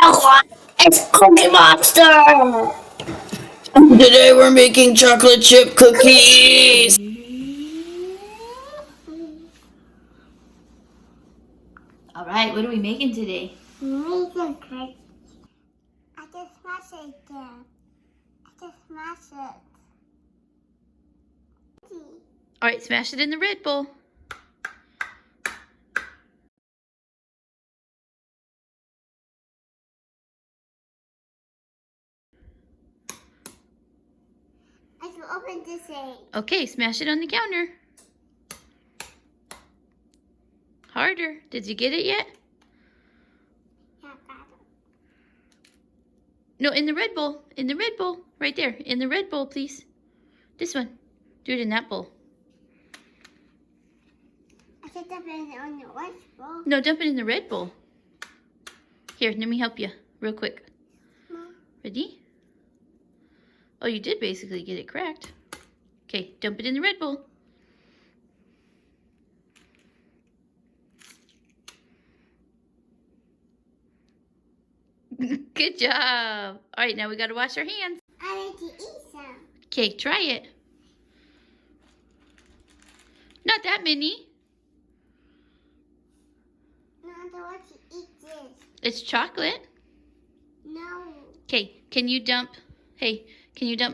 It's Cookie Monster! Today we're making chocolate chip cookies. All right, what are we making today? Making cookies. I just smashed it again. I just smashed it. All right, smash it in the red bowl. I can open this egg. Okay, smash it on the counter. Harder. Did you get it yet? Yeah, got it. No, in the red bowl. In the red bowl. Right there. In the red bowl, please. This one. Do it in that bowl. I can dump it on the white bowl. No, dump it in the red bowl. Here, let me help you real quick. Mom. Ready? Oh, you did basically get it cracked. Okay, dump it in the red bowl. Good job. All right, now we got to wash our hands. I need to eat some. Okay, try it. Not that many. No, I don't want to eat this. It's chocolate. No. Okay, can you dump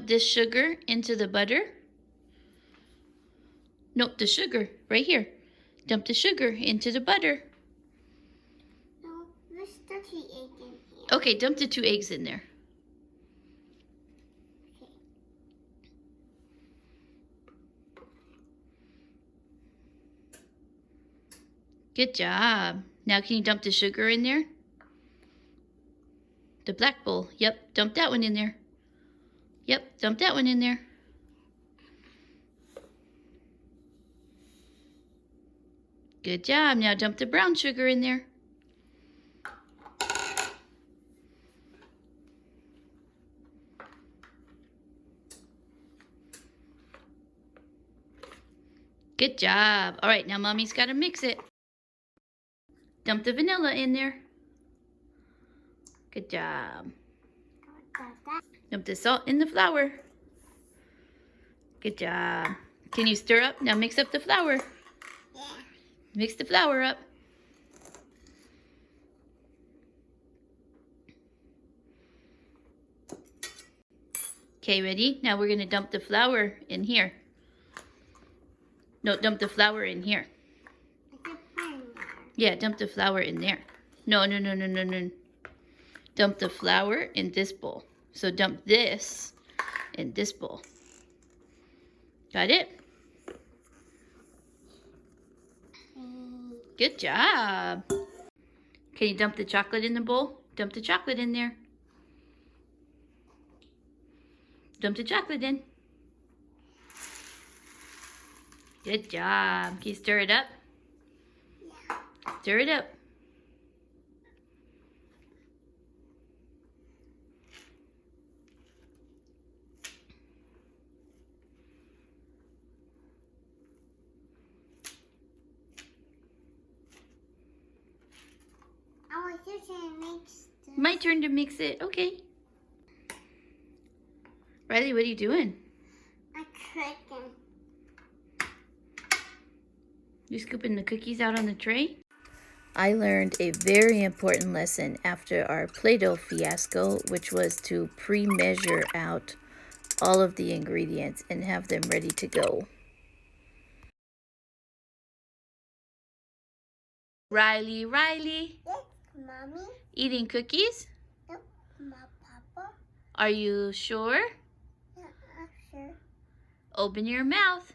this sugar into the butter? Nope, the sugar, right here. Dump the sugar into the butter. No, there's 30 egg in here. Okay, dump the 2 eggs in there. Okay. Good job. Now can you dump the sugar in there? The black bowl. Yep, dump that one in there. Yep, dump that one in there. Good job. Now dump the brown sugar in there. Good job. All right, now Mommy's got to mix it. Dump the vanilla in there. Good job. Dump the salt in the flour. Good job. Can you stir up? Now mix up the flour. Yeah. Mix the flour up. Okay, ready? Now we're going to dump the flour in here. No, dump the flour in here. Yeah, dump the flour in there. No. Dump the flour in this bowl. So dump this in this bowl. Got it? Good job. Can you dump the chocolate in the bowl? Dump the chocolate in there. Dump the chocolate in. Good job. Can you stir it up? Yeah. Stir it up. I want you to mix this. My turn to mix it. Okay. Rylie, what are you doing? I'm cooking. You scooping the cookies out on the tray? I learned a very important lesson after our Play-Doh fiasco, which was to pre-measure out all of the ingredients and have them ready to go. Rylie, Yes, Mommy. eating cookies? Nope, my Papa. Are you sure? Yeah, I'm sure. Open your mouth.